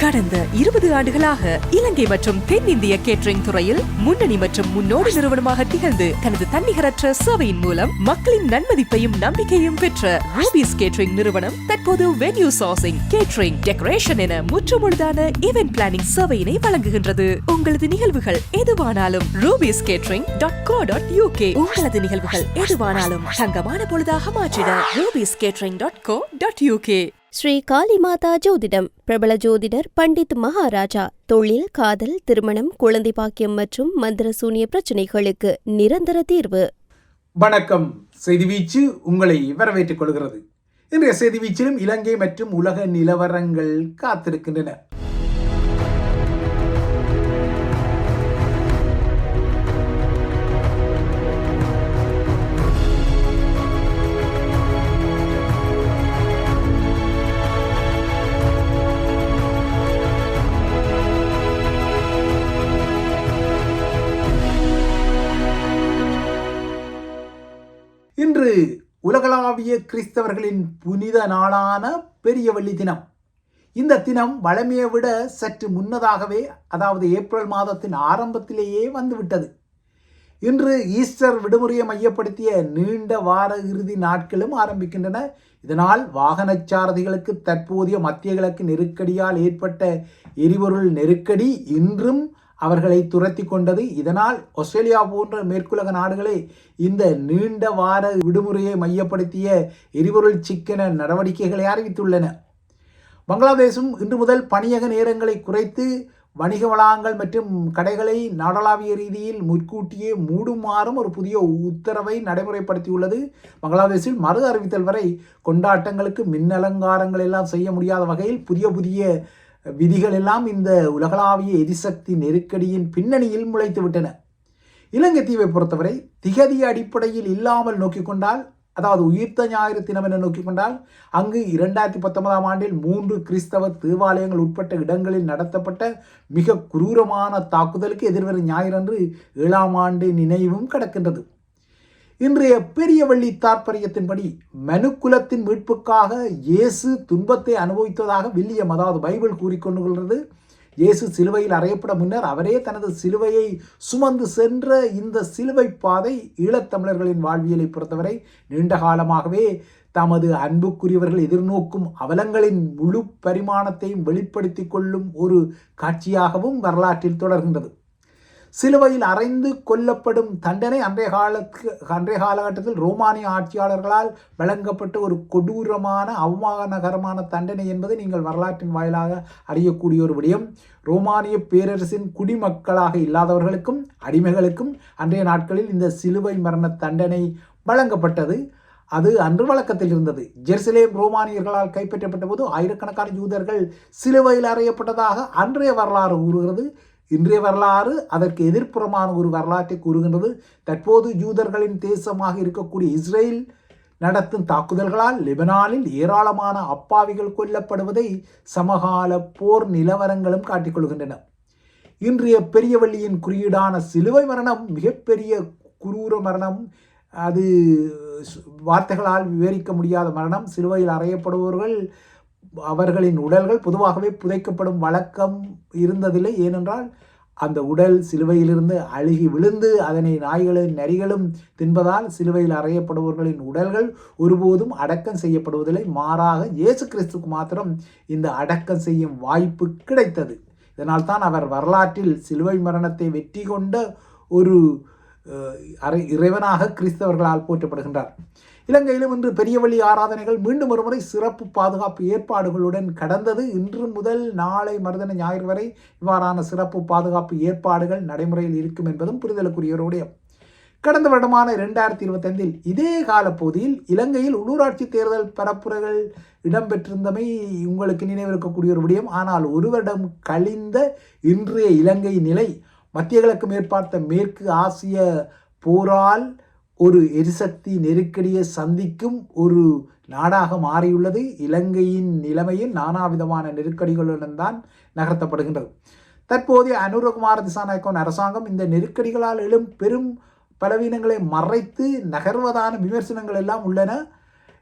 கடந்த 20 ஆண்டுகளாக இலங்கை மற்றும் தென்னிந்திய கேட்டரிங் துறையில் முன்னணி மற்றும் முன்னோடி நிறுவனமாக திகழ்ந்து தனது தன்னிகரற்ற சேவையின் மூலம் மக்களின் நன்மதிப்பையும் நம்பிக்கையும் பெற்ற ரூபீஸ் கேட்டரிங் நிறுவனம் தற்போது வென்யூ சோர்சிங், கேட்டரிங், டெக்கரேஷன் என முற்றுமுழுதான ஈவென்ட் பிளானிங் சேவையினை வழங்குகின்றது. உங்களது நிகழ்வுகள் எதுவானாலும் rubiescatering.co.uk உங்களது நிகழ்வுகள் எதுவானாலும் தங்கமான பொழுதாக மாற்றிட rubiescatering.co.uk. ஸ்ரீ காளிமாதா ஜோதிடம். பிரபல ஜோதிடர் பண்டித் மகாராஜா. தொழில், காதல், திருமணம், குழந்தை பாக்கியம் மற்றும் மந்திர சூனிய பிரச்சனைகளுக்கு நிரந்தர தீர்வு. வணக்கம். செய்திவீச்சு உங்களை வரவேற்றுக் கொள்கிறது. இன்றைய செய்திவீச்சிலும் இலங்கை மற்றும் உலக நிலவரங்கள் காத்திருக்கின்றன. இன்று உலகளாவிய கிறிஸ்தவர்களின் புனித நாளான பெரிய வெள்ளி தினம். இந்த தினம் வழமையை விட சற்று முன்னதாகவே, அதாவது ஏப்ரல் மாதத்தின் ஆரம்பத்திலேயே வந்துவிட்டது. இன்று ஈஸ்டர் விடுமுறையை மையப்படுத்திய நீண்ட வார இறுதி நாட்களும் ஆரம்பிக்கின்றன. இதனால் வாகனச்சாரதிகளுக்கு தற்போதைய மத்திய கிழக்கு நெருக்கடியால் ஏற்பட்ட எரிபொருள் நெருக்கடி இன்றும் அவர்களை துரத்தி கொண்டது. இதனால் ஆஸ்திரேலியா போன்ற மேற்குலக நாடுகளே இந்த நீண்ட வார விடுமுறையை மையப்படுத்திய எரிபொருள் சிக்கன நடவடிக்கைகளை அறிவித்துள்ளன. பங்களாதேசும் இன்று முதல் பணியக நேரங்களை குறைத்து வணிக வளாகங்கள் மற்றும் கடைகளை நாடளாவிய ரீதியில் முன்கூட்டியே மூடுமாறும் ஒரு புதிய உத்தரவை நடைமுறைப்படுத்தியுள்ளது. பங்களாதேஷில் மறு அறிவித்தல் வரை கொண்டாட்டங்களுக்கு மின்னலங்காரங்கள் எல்லாம் செய்ய முடியாத வகையில் புதிய விதிகள் எல்லாம் இந்த உலகளாவிய எரிசக்தி நெருக்கடியின் பின்னணியில் முளைத்து விட்டன. இலங்கை தீவை பொறுத்தவரை திகதி அடிப்படையில் இல்லாமல் நோக்கிக்கொண்டால், அதாவது உயிர்த்த ஞாயிறு தினம் என நோக்கிக்கொண்டால், அங்கு 2019 ஆண்டில் 3 கிறிஸ்தவ தேவாலயங்கள் உட்பட்ட இடங்களில் நடத்தப்பட்ட மிக குரூரமான தாக்குதலுக்கு எதிர்வரும் ஞாயிறன்று 7ஆம் ஆண்டு நினைவும் கடக்கின்றது. இன்றைய பெரிய வெள்ளி தாற்பயத்தின்படி மனுக்குலத்தின் மீட்புக்காக இயேசு துன்பத்தை அனுபவித்ததாக வில்லியம், அதாவது பைபிள் கூறிக்கொண்டுகிறது. இயேசு சிலுவையில் அறையப்பட முன்னர் அவரே தனது சிலுவையை சுமந்து சென்ற இந்த சிலுவை பாதை ஈழத்தமிழர்களின் வாழ்வியலை பொறுத்தவரை நீண்ட காலமாகவே தமது அன்புக்குரியவர்கள் எதிர்நோக்கும் அவலங்களின் முழு பரிமாணத்தையும் வெளிப்படுத்தி கொள்ளும் ஒரு காட்சியாகவும் வரலாற்றில் தொடர்கின்றது. சிலுவையில் அறைந்து கொல்லப்படும் தண்டனை அன்றைய காலகட்டத்தில் ரோமானிய ஆட்சியாளர்களால் வழங்கப்பட்ட ஒரு கொடூரமான அவமானகரமான தண்டனை என்பது நீங்கள் வரலாற்றின் வாயிலாக அறியக்கூடிய ஒரு விடயம். ரோமானிய பேரரசின் குடிமக்களாக இல்லாதவர்களுக்கும் அடிமைகளுக்கும் அன்றைய நாட்களில் இந்த சிலுவை மரண தண்டனை வழங்கப்பட்டது. அது அன்று வழக்கத்தில் இருந்தது. ஜெருசலேம் ரோமானியர்களால் கைப்பற்றப்பட்ட போது ஆயிரக்கணக்கான யூதர்கள் சிலுவையில் அறையப்பட்டதாக அன்றைய வரலாறு கூறுகிறது. இன்றைய வரலாறு அதற்கு எதிர்ப்புறமான ஒரு வரலாற்றை கூறுகின்றது. தற்போது யூதர்களின் தேசமாக இருக்கக்கூடிய இஸ்ரேல் நடத்தும் தாக்குதல்களால் லெபனானில் ஏராளமான அப்பாவிகள் கொல்லப்படுவதை சமகால போர் நிலவரங்களும் காட்டிக்கொள்கின்றன. இன்றைய பெரிய வெள்ளியின் குறியீடான சிலுவை மரணம் மிகப்பெரிய குரூர மரணம். அது வார்த்தைகளால் விவரிக்க முடியாத மரணம். சிலுவையில் அறையப்படுபவர்கள் அவர்களின் உடல்கள் பொதுவாகவே புதைக்கப்படும் வழக்கம் இருந்ததில்லை. ஏனென்றால் அந்த உடல் சிலுவையிலிருந்து அழுகி விழுந்து அதனை நாய்களும் நரிகளும் தின்பதால் சிலுவையில் அறையப்படுபவர்களின் உடல்கள் ஒருபோதும் அடக்கம் செய்யப்படுவதில்லை. மாறாக இயேசு கிறிஸ்துக்கு மாத்திரம் இந்த அடக்கம் செய்யும் வாய்ப்பு கிடைத்தது. இதனால் தான் அவர் வரலாற்றில் சிலுவை மரணத்தை வெற்றி கொண்ட ஒரு இறைவனாக கிறிஸ்தவர்களால் போற்றப்படுகின்றார். இலங்கையிலும் இன்று பெரிய வெள்ளி ஆராதனைகள் மீண்டும் ஒருமுறை சிறப்பு பாதுகாப்பு ஏற்பாடுகளுடன் கடந்தது. இன்று முதல் நாளை மறுதின ஞாயிறு வரை இவ்வாறான சிறப்பு பாதுகாப்பு ஏற்பாடுகள் நடைமுறையில் இருக்கும் என்பதும் புரிதலுக்குரியவருடைய. கடந்த வருடமான 2025 இதே காலப்பகுதியில் இலங்கையில் உள்ளூராட்சி தேர்தல் பரப்புரைகள் இடம்பெற்றிருந்தமை உங்களுக்கு நினைவிருக்கக்கூடிய ஒரு விடயம். ஆனால் ஒரு வருடம் கழிந்த இன்றைய இலங்கை நிலை மத்திய கிழக்கு மேற்பார்த்த மேற்கு ஆசிய போரால் ஒரு எரிசக்தி நெருக்கடியை சந்திக்கும் ஒரு நாடாக மாறியுள்ளது. இலங்கையின் நிலைமையில் நானாவிதமான நெருக்கடிகளுடன் தான் நகர்த்தப்படுகின்றது. தற்போதைய அனுரகுமார திசாநாயக்கவின் அரசாங்கம் இந்த நெருக்கடிகளால் எழும் பெரும் பலவீனங்களை மறைத்து நகர்வதான விமர்சனங்கள் எல்லாம் உள்ளன.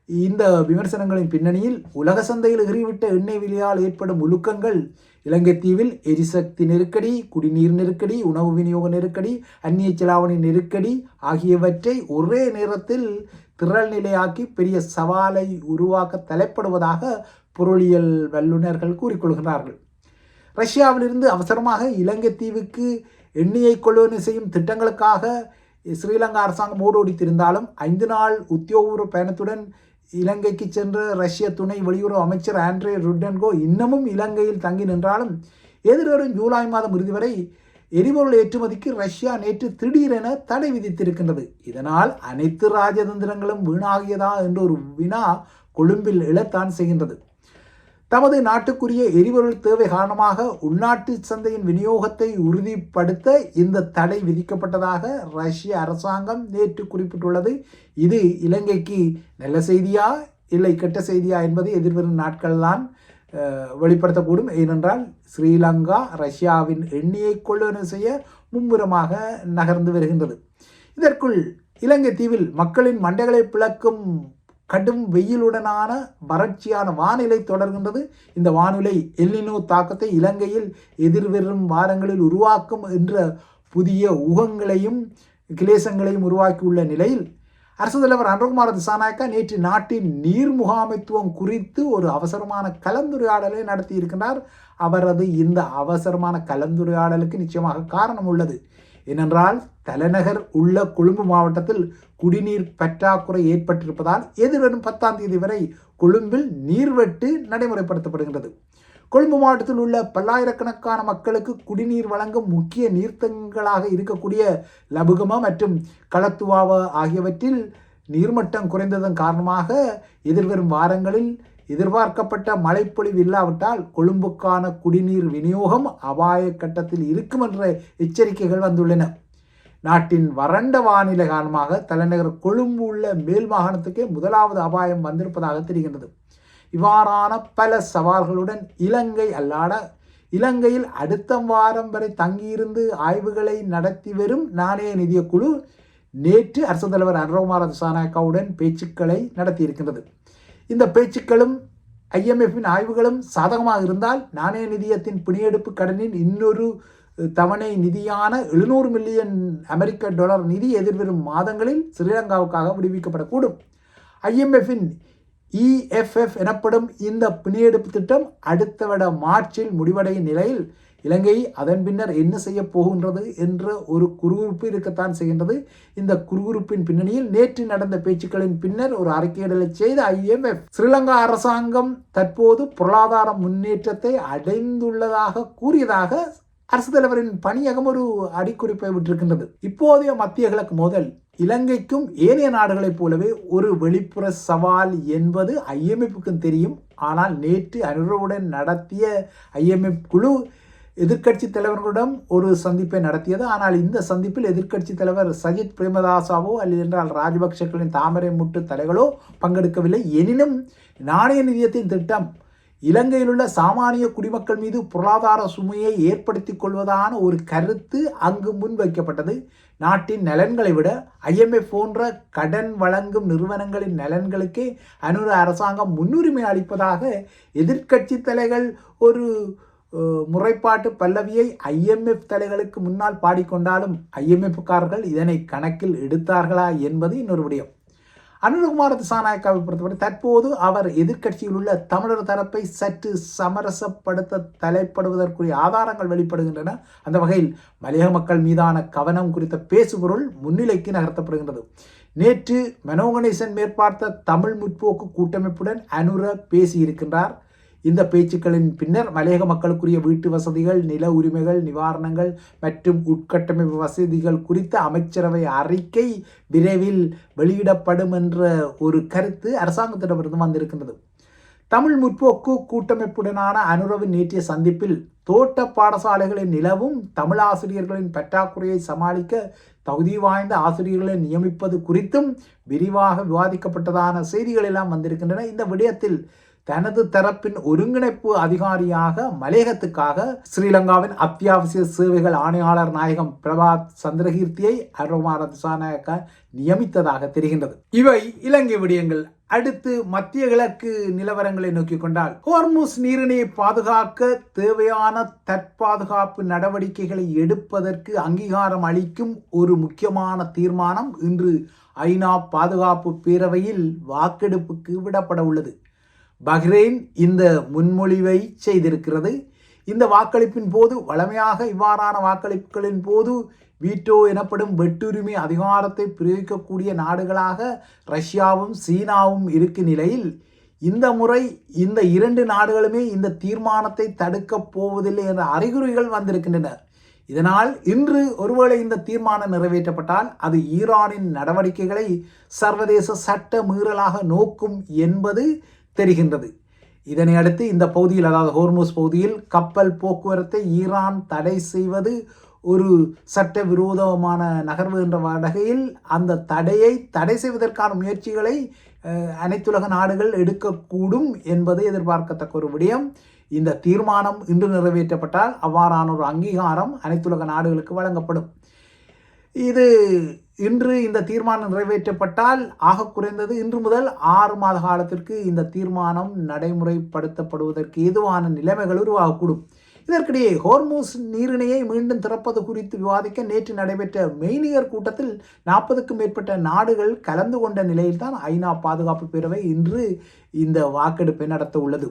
இந்த விமர்சனங்களின் பின்னணியில் உலக சந்தையில் எறிவிட்ட எண்ணெய் விலையால் ஏற்படும் உலுக்கங்கள் இலங்கை தீவில் எரிசக்தி நெருக்கடி, குடிநீர் நெருக்கடி, உணவு விநியோக நெருக்கடி, அந்நிய செலாவணி நெருக்கடி ஆகியவற்றை ஒரே நேரத்தில் திரள் நிலையாக்கி பெரிய சவாலை உருவாக்க தலைப்படுவதாக பொருளியல் வல்லுநர்கள் கூறிக்கொள்கிறார்கள். ரஷ்யாவிலிருந்து அவசரமாக இலங்கை தீவுக்கு எண்ணெயை கொள்வனவு செய்யும் திட்டங்களுக்காக ஸ்ரீலங்கா அரசாங்கம் ஓடோடித்திருந்தாலும் 5 நாள் உத்தியோகபூர்வ பயணத்துடன் இலங்கைக்கு சென்ற ரஷ்ய துணை வெளியுறவு அமைச்சர் ஆண்ட்ரே ருடென்கோ இன்னமும் இலங்கையில் தங்கி நின்றாலும் எதிர்வரும் ஜூலை மாதம் இறுதி வரை எரிபொருள் ஏற்றுமதிக்கு ரஷ்யா நேற்று திடீரென தடை விதித்திருக்கின்றது. இதனால் அனைத்து ராஜதந்திரங்களும் வீணாகியதா என்ற ஒரு வினா கொழும்பில் எழத்தான் செய்கின்றது. தமது நாட்டுக்குரிய எரிபொருள் தேவை காரணமாக உள்நாட்டு சந்தையின் விநியோகத்தை உறுதிப்படுத்த இந்த தடை விதிக்கப்பட்டதாக ரஷ்ய அரசாங்கம் நேற்று குறிப்பிட்டுள்ளது. இது இலங்கைக்கு நல்ல செய்தியா இல்லை கெட்ட செய்தியா என்பதை எதிர்வரும் நாட்கள்தான் வெளிப்படுத்தக்கூடும். ஏனென்றால் ஸ்ரீலங்கா ரஷ்யாவின் எண்ணெயை கொள்வனவு செய்ய மும்முரமாக நகர்ந்து வருகின்றது. இதற்குள் இலங்கை தீவில் மக்களின் மண்டைகளை பிளக்கும் கடும் வெயிலுடனான வறட்சியான வானிலை தொடர்கின்றது. இந்த வானிலை எல்னினோ தாக்கத்தை இலங்கையில் எதிர்வரும் வாரங்களில் உருவாக்கும் என்ற புதிய ஊகங்களையும் கிளேசங்களையும் உருவாக்கியுள்ள நிலையில் அரசு தலைவர் அனுரகுமார திசாநாயக்கா நேற்று நாட்டின் நீர் முகாமைத்துவம் குறித்து ஒரு அவசரமான கலந்துரையாடலை நடத்தியிருக்கிறார். அவரது இந்த அவசரமான கலந்துரையாடலுக்கு நிச்சயமாக காரணம் உள்ளது. ஏனென்றால் தலைநகர் உள்ள கொழும்பு மாவட்டத்தில் குடிநீர் பற்றாக்குறை ஏற்பட்டிருப்பதால் எதிர்வரும் 10ஆம் தேதி வரை கொழும்பில் நீர்வெட்டு நடைமுறைப்படுத்தப்படுகின்றது. கொழும்பு மாவட்டத்தில் உள்ள பல்லாயிரக்கணக்கான மக்களுக்கு குடிநீர் வழங்கும் முக்கிய நீர்த்தங்களாக இருக்கக்கூடிய லபுகம மற்றும் களத்துவாவ ஆகியவற்றில் நீர்மட்டம் குறைந்ததன் காரணமாக எதிர்வரும் வாரங்களில் எதிர்பார்க்கப்பட்ட மழைப்பொழிவு இல்லாவிட்டால் கொழும்புக்கான குடிநீர் விநியோகம் அபாய கட்டத்தில் இருக்கும் என்ற எச்சரிக்கைகள் வந்துள்ளன. நாட்டின் வறண்ட வானிலை காரணமாக தலைநகர் கொழும்பு உள்ள மேல் மாகாணத்துக்கே முதலாவது அபாயம் வந்திருப்பதாக தெரிகின்றது. இவ்வாறான பல சவால்களுடன் இலங்கையில் அடுத்த வாரம் வரை தங்கியிருந்து ஆய்வுகளை நடத்தி வரும் நாணய நிதிய குழு நேற்று அரசு தலைவர் அனுரகுமார திசாநாயக்காவுடன் பேச்சுக்களை நடத்தியிருக்கின்றது. இந்த பேச்சுக்களும் IMFின் ஆய்வுகளும் சாதகமாக இருந்தால் நாணய நிதியத்தின் பிணையெடுப்பு கடனின் இன்னொரு தவணை நிதியான 700 மில்லியன் அமெரிக்க டாலர் நிதி எதிர்வரும் மாதங்களில் ஸ்ரீலங்காவுக்காக விடுவிக்கப்படக்கூடும். IMFின் EFF எனப்படும் இந்த பிணையெடுப்பு திட்டம் அடுத்த வருட மார்ச்சில் முடிவடையும் நிலையில் இலங்கை அதன் பின்னர் என்ன செய்ய போகின்றது என்ற ஒரு குறுகுறுப்பு இருக்கத்தான் செய்கின்றது. இந்த குறுகுறுப்பின் பின்னணியில் நேற்று நடந்த பேச்சுக்களின் பின்னர் ஒரு அறிக்கையிடலை செய்த IMF ஸ்ரீலங்கா அரசாங்கம் தற்போது பொருளாதார முன்னேற்றத்தை அடைந்துள்ளதாக கூறியதாக அரசு தலைவரின் பணியகம் ஒரு அடிக்குறிப்பை விட்டிருக்கின்றது. இப்போதைய மத்திய கிழக்கு மோதல் இலங்கைக்கும் ஏனைய நாடுகளைப் போலவே ஒரு வெளிப்புற சவால் என்பது IMFக்கும் தெரியும். ஆனால் நேற்று அனுரவுடன் நடத்திய IMF குழு எதிர்க்கட்சி தலைவர்களிடம் ஒரு சந்திப்பை நடத்தியது. ஆனால் இந்த சந்திப்பில் எதிர்க்கட்சி தலைவர் சஜித் பிரேமதாசாவோ அல்லது என்றால் ராஜபக்சர்களின் தாமரை முட்டு தலைகளோ பங்கெடுக்கவில்லை. எனினும் நாணய நிதியத்தின் திட்டம் இலங்கையில் உள்ள சாமானிய குடிமக்கள் மீது பொருளாதார சுமையை ஏற்படுத்திக் கொள்வதான ஒரு கருத்து அங்கு முன்வைக்கப்பட்டது. நாட்டின் நலன்களை விட IMF போன்ற கடன் வழங்கும் நிறுவனங்களின் நலன்களுக்கே அனுர அரசாங்கம் முன்னுரிமை அளிப்பதாக எதிர்க்கட்சி தலைகள் ஒரு முறைப்பாட்டு பல்லவியை IMF தலைகளுக்கு முன்னால் பாடிக்கொண்டாலும் IMFக்காரர்கள் இதனை கணக்கில் எடுத்தார்களா என்பது இன்னொரு விடயம். அனுரகுமார திசாநாயக்காவை பொறுத்தவரை தற்போது அவர் எதிர்க்கட்சியில் உள்ள தமிழர் தரப்பை சற்று சமரசப்படுத்த தலைப்படுவதற்குரிய ஆதாரங்கள் வெளிப்படுகின்றன. அந்த வகையில் மலையக மக்கள் மீதான கவனம் குறித்த பேசுபொருள் முன்னிலைக்கு நகர்த்தப்படுகின்றது. நேற்று மனோகணேசன் மேற்பார்த்த தமிழ் முற்போக்கு கூட்டமைப்புடன் அனுர பேசியிருக்கின்றார். இந்த பேச்சுக்களின் பின்னர் மலையக மக்களுக்குரிய வீட்டு வசதிகள், நில உரிமைகள், நிவாரணங்கள் மற்றும் உட்கட்டமைப்பு வசதிகள் குறித்த அமைச்சரவை அறிக்கை விரைவில் வெளியிடப்படும் என்ற ஒரு கருத்து அரசாங்கத்திடமிருந்து வந்திருக்கின்றது. தமிழ் முற்போக்கு கூட்டமைப்புடனான அனுரவின் நேற்றைய சந்திப்பில் தோட்ட பாடசாலைகளில் நிலவும் தமிழ் ஆசிரியர்களின் பற்றாக்குறையை சமாளிக்க தகுதி வாய்ந்த ஆசிரியர்களை நியமிப்பது குறித்தும் விரிவாக விவாதிக்கப்பட்டதான செய்திகள் எல்லாம் வந்திருக்கின்றன. இந்த விடயத்தில் தனது தரப்பின் ஒருங்கிணைப்பு அதிகாரியாக மலேகத்துக்காக ஸ்ரீலங்காவின் அத்தியாவசிய சேவைகள் ஆணையாளர் நாயகம் பிரபாத் சந்திரகீர்த்தியை அருமார திசாநாயக்க நியமித்ததாக தெரிகின்றது. இவை இலங்கை விடயங்கள். அடுத்து மத்திய கிழக்கு நிலவரங்களை நோக்கிக் கொண்டால், ஹோர்முஸ் நீரிணையை பாதுகாக்க தேவையான தற்பாதுகாப்பு நடவடிக்கைகளை எடுப்பதற்கு அங்கீகாரம் அளிக்கும் ஒரு முக்கியமான தீர்மானம் இன்று ஐநா பாதுகாப்பு பேரவையில் வாக்கெடுப்புக்கு விடப்பட உள்ளது. பஹ்ரைன் இந்த முன்மொழிவை செய்திருக்கிறது. இந்த வாக்களிப்பின் போது வழமையாக இவ்வாறான வாக்களிப்புகளின் போது வீட்டோ எனப்படும் வெட்டுரிமை அதிகாரத்தை பிரயோகிக்கக்கூடிய நாடுகளாக ரஷ்யாவும் சீனாவும் இருக்கும் நிலையில் இந்த முறை இந்த இரண்டு நாடுகளுமே இந்த தீர்மானத்தை தடுக்கப் போவதில்லை என்ற அறிகுறிகள் வந்திருக்கின்றன. இதனால் இன்று ஒருவேளை இந்த தீர்மானம் நிறைவேற்றப்பட்டால் அது ஈரானின் நடவடிக்கைகளை சர்வதேச சட்ட மீறலாக நோக்கும் என்பது தெரிகின்றது. இதனை அடுத்து இந்த பகுதியில், அதாவது ஹோர்முஸ் பகுதியில் கப்பல் போக்குவரத்தை ஈரான் தடை செய்வது ஒரு சட்ட விரோதமான நகர்வு என்ற வகையில் அந்த தடை செய்வதற்கான முயற்சிகளை அனைத்துலக நாடுகள் எடுக்கக்கூடும் என்பது எதிர்பார்க்கத்தக்க ஒரு விடயம். இந்த தீர்மானம் இன்று நிறைவேற்றப்பட்டால் அவ்வாறான ஒரு அங்கீகாரம் அனைத்துலக நாடுகளுக்கு வழங்கப்படும். இது இன்று இந்த தீர்மானம் நிறைவேற்றப்பட்டால் ஆக குறைந்தது இன்று முதல் 6 மாத காலத்திற்கு இந்த தீர்மானம் நடைமுறைப்படுத்தப்படுவதற்கு ஏதுவான நிலைமைகள் உருவாகக்கூடும். இதற்கிடையே ஹோர்முஸ் நீரிணையை மீண்டும் திறப்பது குறித்து விவாதிக்க நேற்று நடைபெற்ற மெய்நிகர் கூட்டத்தில் 40க்கும் மேற்பட்ட நாடுகள் கலந்து கொண்ட நிலையில்தான் ஐநா பாதுகாப்பு பேரவை இன்று இந்த வாக்கெடுப்பை நடத்த உள்ளது.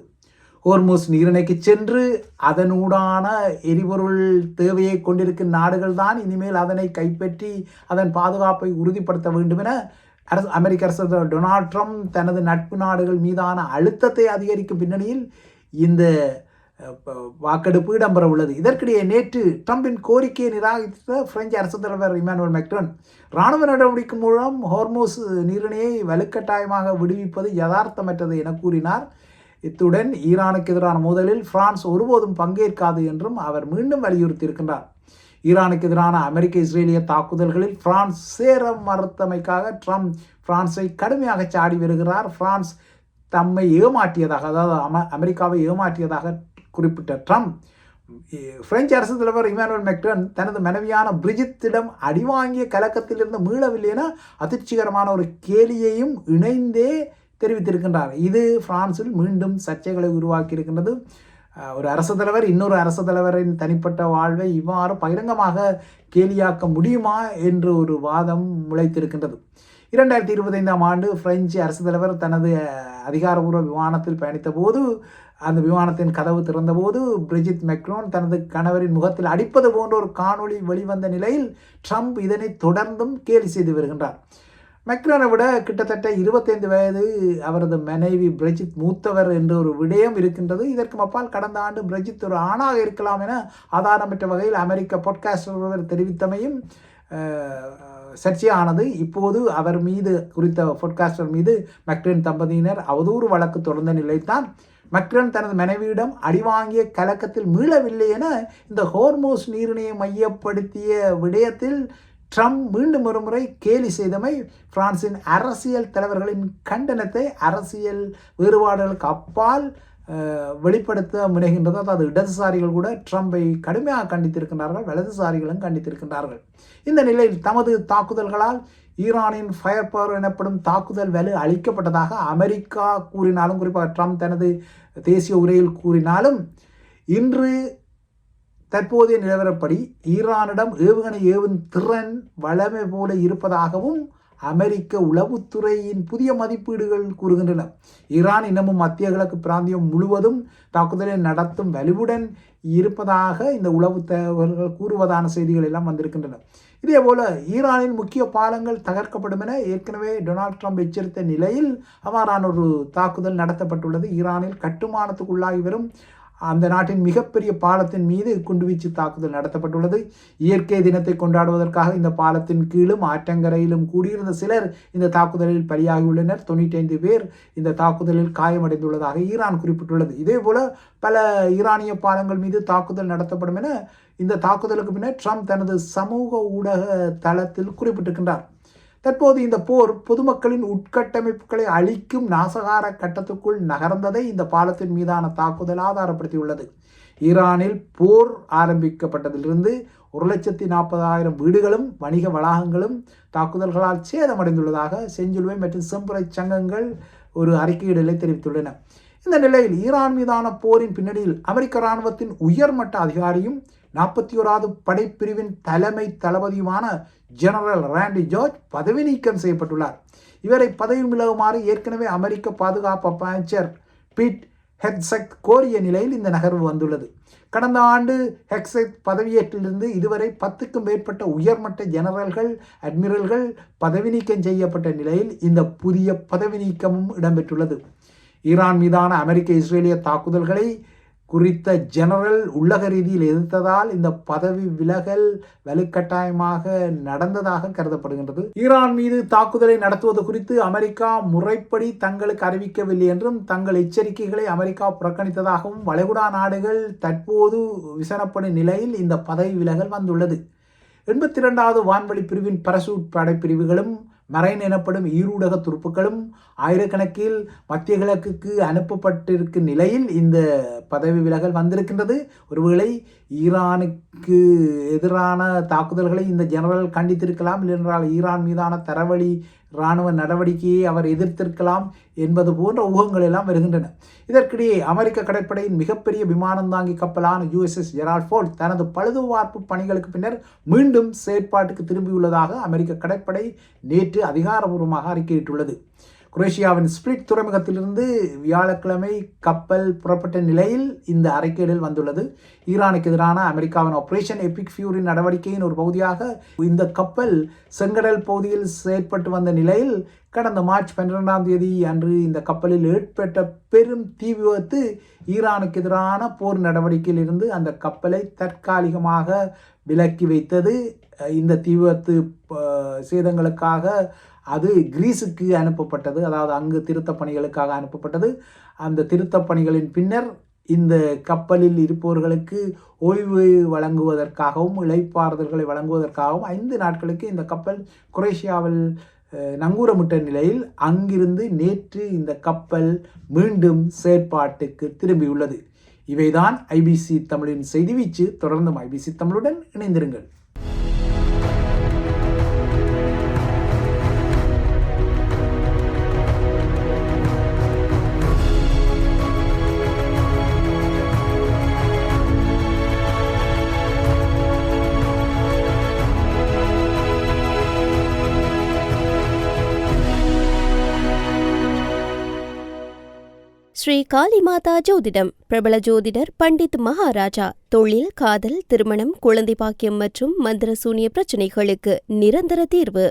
ஹோர்முஸ் நீரிணைக்கு சென்று அதனூடான எரிபொருள் தேவையை கொண்டிருக்கும் நாடுகள் தான் இனிமேல் அதனை கைப்பற்றி அதன் பாதுகாப்பை உறுதிப்படுத்த வேண்டும் என அமெரிக்க அரசு டொனால்ட் ட்ரம்ப் தனது நட்பு நாடுகள் மீதான அழுத்தத்தை அதிகரிக்கும் பின்னணியில் இந்த வாக்கெடுப்பு இடம்பெற உள்ளது. இதற்கிடையே நேற்று ட்ரம்பின் கோரிக்கையை நிராகரித்த பிரெஞ்சு அரசு தலைவர் இமானுவேல் மேக்ரான் இராணுவ நடவடிக்கை மூலம் ஹோர்முஸ் நீரிணையை வலுக்கட்டாயமாக விடுவிப்பது யதார்த்தமற்றது என கூறினார். இத்துடன் ஈரானுக்கு எதிரான மோதலில் பிரான்ஸ் ஒருபோதும் பங்கேற்காது என்றும் அவர் மீண்டும் வலியுறுத்தியிருக்கின்றார். ஈரானுக்கு எதிரான அமெரிக்க இஸ்ரேலிய தாக்குதல்களில் பிரான்ஸ் சேர மறுத்தமைக்காக ட்ரம்ப் பிரான்ஸை கடுமையாக சாடி வருகிறார். பிரான்ஸ் தம்மை ஏமாற்றியதாக, அதாவது அமெரிக்காவை ஏமாற்றியதாக குறிப்பிட்ட ட்ரம்ப் பிரெஞ்சு அரசு தலைவர் இமானுவேல் மேக்ரான் தனது மனைவியான பிரிஜித்திடம் அடிவாங்கிய கலக்கத்திலிருந்து மீளவில்லை என அதிர்ச்சிகரமான ஒரு கேலியையும் இணைந்தே தெரிவித்திருக்கின்றார். இது பிரான்சில் மீண்டும் சர்ச்சைகளை உருவாக்கி இருக்கின்றது. ஒரு அரசு தலைவர் இன்னொரு அரசு தலைவரின் தனிப்பட்ட வாழ்வை இவ்வாறு பகிரங்கமாக கேலியாக்க முடியுமா என்று ஒரு வாதம் முளைத்திருக்கின்றது. 2025ஆம் ஆண்டு பிரெஞ்சு அரசு தலைவர் தனது அதிகாரபூர்வ விமானத்தில் பயணித்த போது அந்த விமானத்தின் கதவு திறந்தபோது பிரிஜித் மேக்ரான் தனது கணவரின் முகத்தில் அடிப்பது போன்ற ஒரு காணொளி வெளிவந்த நிலையில் ட்ரம்ப் இதனை தொடர்ந்தும் கேலி செய்து வருகின்றார். மேக்ரானை விட கிட்டத்தட்ட 25 வயது அவரது மனைவி பிரிஜித் மூத்தவர் என்ற ஒரு விடயம் இருக்கின்றது. இதற்கு அப்பால் கடந்த ஆண்டு பிரிஜித் ஒரு ஆணாக இருக்கலாம் என ஆதாரம் பெற்ற வகையில் அமெரிக்க பாட்காஸ்டர் ஒருவர் தெரிவித்தமையும் சர்ச்சையானது. இப்போது அவர் மீது குறித்த பாட்காஸ்டர் மீது மேக்ரான் தம்பதியினர் அவதூறு வழக்கு தொடர்ந்த நிலைத்தான் மேக்ரான் தனது மனைவியிடம் அடிவாங்கிய கலக்கத்தில் மீளவில்லை என இந்த ஹோர்முஸ் நீரிணையை மையப்படுத்திய விடயத்தில் ட்ரம்ப் மீண்டும் ஒரு முறை கேலி செய்தமை பிரான்சின் அரசியல் தலைவர்களின் கண்டனத்தை அரசியல் வேறுபாடுகளுக்கு அப்பால் வெளிப்படுத்த முனைகின்றது. அதாவது இடதுசாரிகள் கூட ட்ரம்பை கடுமையாக கண்டித்திருக்கின்றார்கள், வலதுசாரிகளும் கண்டித்திருக்கின்றார்கள். இந்த நிலையில் தமது தாக்குதல்களால் ஈரானின் ஃபயர் பவர் எனப்படும் தாக்குதல் வலு அளிக்கப்பட்டதாக அமெரிக்கா கூறினாலும், குறிப்பாக ட்ரம்ப் தனது தேசிய உரையில் கூறினாலும், இன்று தற்போதைய நிலவரப்படி ஈரானிடம் ஏவுகணை ஏவும் திறன் வளமை போல இருப்பதாகவும் அமெரிக்க உளவுத்துறையின் புதிய மதிப்பீடுகள் கூறுகின்றன. ஈரான் இன்னமும் மத்திய கிழக்கு பிராந்தியம் முழுவதும் தாக்குதலை நடத்தும் வலுவுடன் இருப்பதாக இந்த உளவு தகவல்கள் கூறுவதான செய்திகள் எல்லாம் வந்திருக்கின்றன. இதே போல ஈரானின் முக்கிய பாலங்கள் தகர்க்கப்படும் என ஏற்கனவே டொனால்ட் ட்ரம்ப் எச்சரித்த நிலையில் அவ்வாறான ஒரு தாக்குதல் நடத்தப்பட்டுள்ளது. ஈரானில் கட்டுமானத்துக்குள்ளாகி வரும் அந்த நாட்டின் மிகப்பெரிய பாலத்தின் மீது குண்டுவீச்சு தாக்குதல் நடத்தப்பட்டுள்ளது. இயற்கை தினத்தை கொண்டாடுவதற்காக இந்த பாலத்தின் கீழும் ஆற்றங்கரையிலும் கூடியிருந்த சிலர் இந்த தாக்குதலில் பலியாகியுள்ளனர். 95 பேர் இந்த தாக்குதலில் காயமடைந்துள்ளதாக ஈரான் குறிப்பிட்டுள்ளது. இதே போல பல ஈரானிய பாலங்கள் மீது தாக்குதல் நடத்தப்படும் என இந்த தாக்குதலுக்கு பின்னர் ட்ரம்ப் தனது சமூக ஊடக தளத்தில் குறிப்பிட்டிருக்கின்றார். தற்போது இந்த போர் பொதுமக்களின் உட்கட்டமைப்புகளை அழிக்கும் நாசகார கட்டத்துக்குள் நகர்ந்ததை இந்த பாலத்தின் மீதான தாக்குதல் ஆதாரப்படுத்தியுள்ளது. ஈரானில் போர் ஆரம்பிக்கப்பட்டதிலிருந்து 1,40,000 வீடுகளும் வணிக வளாகங்களும் தாக்குதல்களால் சேதமடைந்துள்ளதாக செஞ்சிலுவை மற்றும் செம்புரை சங்கங்கள் ஒரு அறிக்கையிடலை தெரிவித்துள்ளன. இந்த நிலையில் ஈரான் மீதான போரின் பின்னணியில் அமெரிக்க இராணுவத்தின் உயர்மட்ட அதிகாரியும் 41வது படைப்பிரிவின் தலைமை தளபதியுமான ஜெனரல் ராண்டி ஜார்ஜ் பதவி நீக்கம் செய்யப்பட்டுள்ளார். இவரை பதவி விலகுமாறு ஏற்கனவே அமெரிக்க பாதுகாப்பு அமைச்சர் பீட் ஹெக்ஸெட் கோரிய நிலையில் இந்த நகர்வு வந்துள்ளது. கடந்த ஆண்டு ஹெக்ஸெட் பதவியேற்றிலிருந்து இதுவரை 10க்கும் மேற்பட்ட உயர்மட்ட ஜெனரல்கள், அட்மிரல்கள் பதவி நீக்கம் செய்யப்பட்ட நிலையில் இந்த புதிய பதவி நீக்கமும் இடம்பெற்றுள்ளது. ஈரான் மீதான அமெரிக்க இஸ்ரேலிய தாக்குதல்களை குறித்த ஜெனரல் உள்ளக ரீதியில் எதிர்த்ததால் இந்த பதவி விலகல் வலுக்கட்டாயமாக நடந்ததாக கருதப்படுகின்றது. ஈரான் மீது தாக்குதலை நடத்துவது குறித்து அமெரிக்கா முறைப்படி தங்களுக்கு அறிவிக்கவில்லை என்றும் தங்கள் எச்சரிக்கைகளை அமெரிக்கா புறக்கணித்ததாகவும் வளைகுடா நாடுகள் தற்போது விசனப்படும் நிலையில் இந்த பதவி விலகல் வந்துள்ளது. 82வது வான்வழி பிரிவின் பரசூட் படைப்பிரிவுகளும் மரைன் எனப்படும் ஈரூடக துருப்புக்களும் ஆயிரக்கணக்கில் மத்திய கிழக்குக்கு அனுப்பப்பட்டிருக்கும் நிலையில் இந்த பதவி விலகல் வந்திருக்கின்றது. ஒருவேளை ஈரானுக்கு எதிரான தாக்குதல்களை இந்த ஜெனரல் கண்டித்திருக்கலாம், இல்லையென்றால் ஈரான் மீதான தரவழி இராணுவ நடவடிக்கையை அவர் எதிர்த்திருக்கலாம் என்பது போன்ற ஊகங்கள் எல்லாம் வருகின்றன. இதற்கிடையே அமெரிக்க கடற்படையின் மிகப்பெரிய விமானந்தாங்கி கப்பலான USS ஜெரால்ட் ஃபோர்ட் தனது பழுதுபார்ப்பு பணிகளுக்கு பின்னர் மீண்டும் செயற்பாட்டுக்கு திரும்பியுள்ளதாக அமெரிக்க கடற்படை நேற்று அதிகாரபூர்வமாக அறிக்கையிட்டுள்ளது. குரேஷியாவின் ஸ்பிளிட் துறைமுகத்திலிருந்து வியாழக்கிழமை கப்பல் புறப்பட்ட நிலையில் இந்த அறிக்கையிடல் வந்துள்ளது. ஈரானுக்கு எதிரான அமெரிக்காவின் ஆபரேஷன் எபிக் ஃபியூரி நடவடிக்கையின் ஒரு பகுதியாக இந்த கப்பல் செங்கடல் பகுதியில் செயற்பட்டு வந்த நிலையில் கடந்த மார்ச் 12ஆம் தேதி அன்று இந்த கப்பலில் ஏற்பட்ட பெரும் தீ விபத்து ஈரானுக்கு எதிரான போர் நடவடிக்கையில் இருந்து அந்த கப்பலை தற்காலிகமாக விலக்கி வைத்தது. இந்த தீ விபத்து சேதங்களுக்காக அது கிரீஸுக்கு அனுப்பப்பட்டது, அதாவது அங்கு திருத்தப் பணிகளுக்காக அனுப்பப்பட்டது. அந்த திருத்தப் பணிகளின் பின்னர் இந்த கப்பலில் இருப்பவர்களுக்கு ஓய்வு வழங்குவதற்காகவும் இளைப்பாறுதல்களை வழங்குவதற்காகவும் 5 நாட்களுக்கு இந்த கப்பல் குரேஷியாவில் நங்கூரமிட்ட நிலையில் அங்கிருந்து நேற்று இந்த கப்பல் மீண்டும் செயற்பாட்டுக்கு திரும்பியுள்ளது. இவைதான் IBC தமிழின் செய்தி வீச்சு. தொடர்ந்தும் IBC தமிழுடன் இணைந்திருங்கள். ஸ்ரீ காளிமாதா ஜோதிடம் பிரபல ஜோதிடர் பண்டித் மகாராஜா. தொழில், காதல், திருமணம், குழந்தை பாக்கியம் மற்றும் மந்திர சூனிய பிரச்சனைகளுக்கு நிரந்தர தீர்வு.